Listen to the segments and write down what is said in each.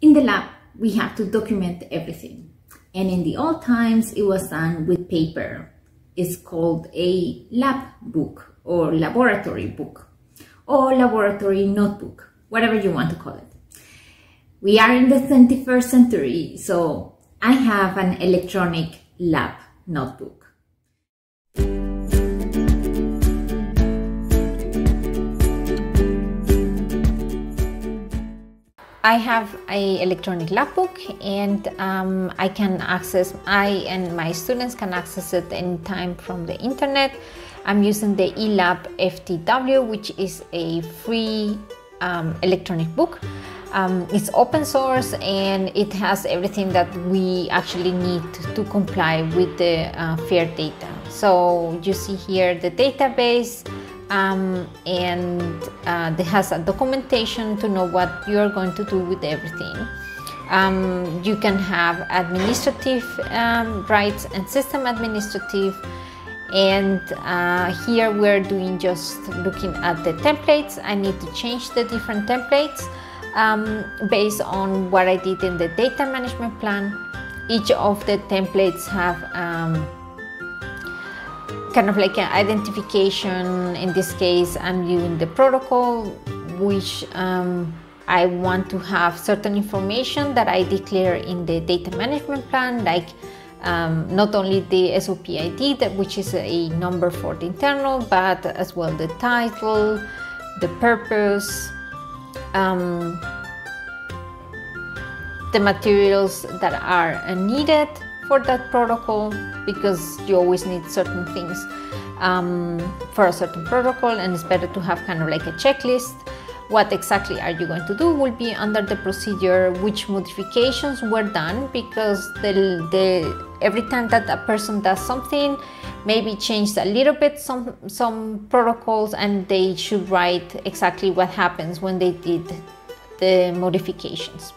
In the lab, we have to document everything. And in the old times, it was done with paper. It's called a lab book or laboratory book or laboratory notebook, whatever you want to call it. We are in the 21st century, so I have an electronic lab notebook. I have an electronic lab book, and I and my students can access it anytime from the internet. I'm using the eLabFTW, which is a free electronic book. It's open source and it has everything that we actually need to comply with the FAIR data. So you see here the database, and it has a documentation to know what you are going to do with everything. You can have administrative rights and system administrative, and here we're doing just looking at the templates. I need to change the different templates based on what I did in the data management plan. Each of the templates have kind of like an identification. In this case, I'm using the protocol, which I want to have certain information that I declare in the data management plan, like not only the SOP ID, which is a number for the internal, but as well the title, the purpose, the materials that are needed for that protocol, because you always need certain things for a certain protocol, and it's better to have kind of like a checklist. What exactly are you going to do will be under the procedure, which modifications were done, because every time that a person does something, maybe change a little bit some protocols, and they should write exactly what happens when they did the modifications.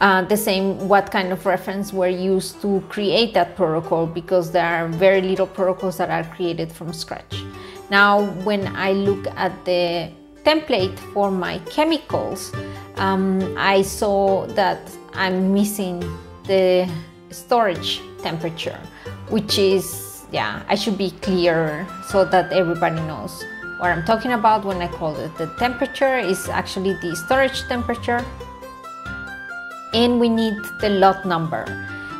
The same, what kind of reference were used to create that protocol, because there are very little protocols that are created from scratch. Now, when I look at the template for my chemicals, I saw that I'm missing the storage temperature, which is, I should be clearer so that everybody knows what I'm talking about when I call it. The temperature is actually the storage temperature. And we need the lot number,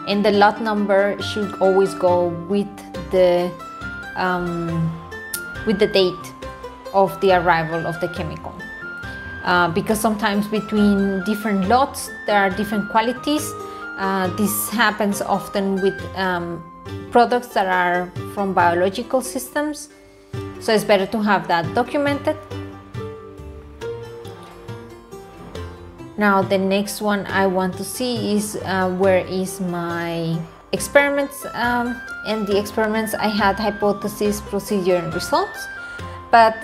and the lot number should always go with the date of the arrival of the chemical, because sometimes between different lots there are different qualities. This happens often with products that are from biological systems, so it's better to have that documented. Now the next one I want to see is where is my experiments, and the experiments I had hypothesis, procedure and results, but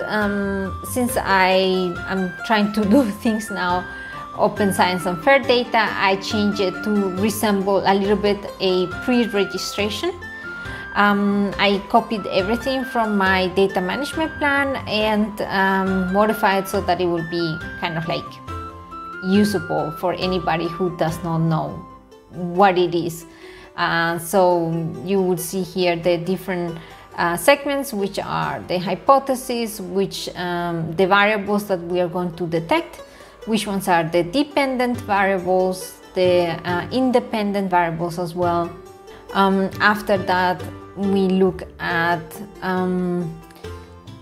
since I am trying to do things now open science and FAIR data, I changed it to resemble a little bit a pre-registration. I copied everything from my data management plan and modified so that it will be kind of like usable for anybody who does not know what it is. So you would see here the different segments, which are the hypotheses, which the variables that we are going to detect, which ones are the dependent variables, the independent variables as well. After that, we look at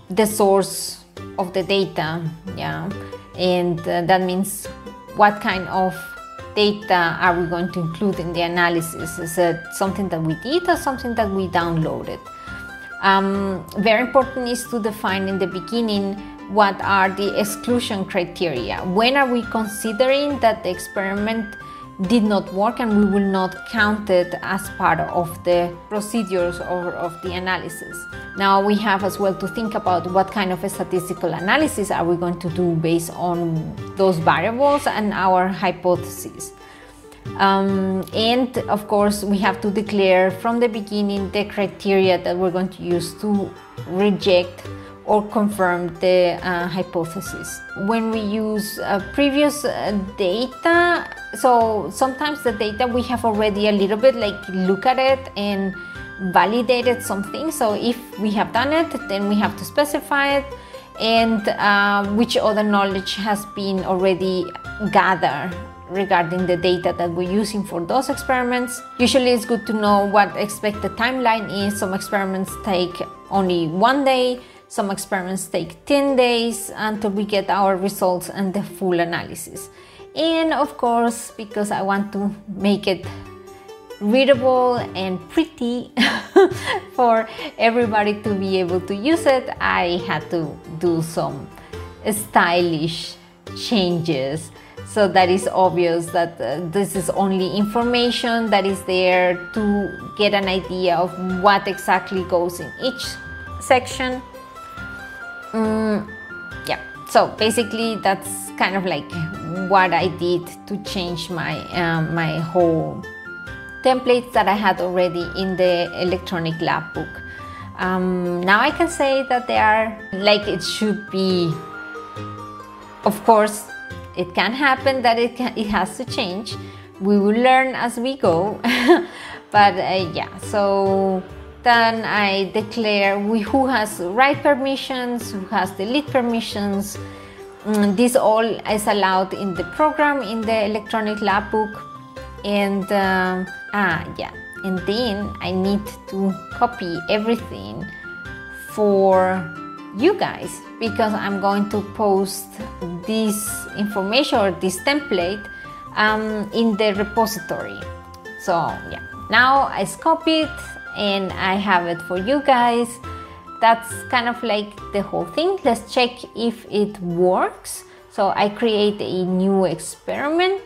the source of the data, and that means what kind of data are we going to include in the analysis? Is it something that we did or something that we downloaded? Very important is to define in the beginning what are the exclusion criteria. When are we considering that the experiment did not work and we will not count it as part of the procedures or of the analysis? Now we have as well to think about what kind of a statistical analysis are we going to do based on those variables and our hypotheses. And of course we have to declare from the beginning the criteria that we're going to use to reject or confirm the hypothesis. When we use previous data, So sometimes the data we have already a little bit like look at it and validated something. So if we have done it, then we have to specify it, and which other knowledge has been already gathered regarding the data that we're using for those experiments. Usually it's good to know what expected timeline is. Some experiments take only 1 day, some experiments take 10 days until we get our results and the full analysis. And of course, because I want to make it readable and pretty for everybody to be able to use it, I had to do some stylish changes. So that is obvious that this is only information that is there to get an idea of what exactly goes in each section. Yeah, so basically that's kind of like what I did to change my my whole templates that I had already in the electronic lab book. Now I can say that they are like it should be. Of course, it can happen that it has to change. We will learn as we go. But yeah, so then I declare who has write permissions, who has delete permissions. This all is allowed in the program, in the electronic lab book. And yeah, and then I need to copy everything for you guys, because I'm going to post this information or this template in the repository. So yeah, now I copied it and I have it for you guys. That's kind of like the whole thing. Let's check if it works. So I create a new experiment.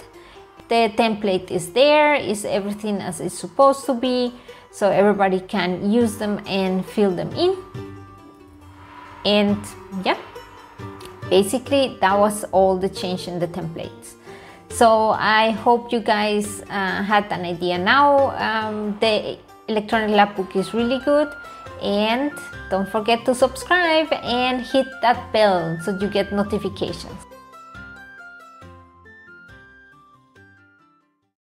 The template is there, is everything as it's supposed to be, so everybody can use them and fill them in. And yeah, basically that was all the change in the templates. So I hope you guys had an idea now. The electronic lab book is really good, and don't forget to subscribe and hit that bell so you get notifications.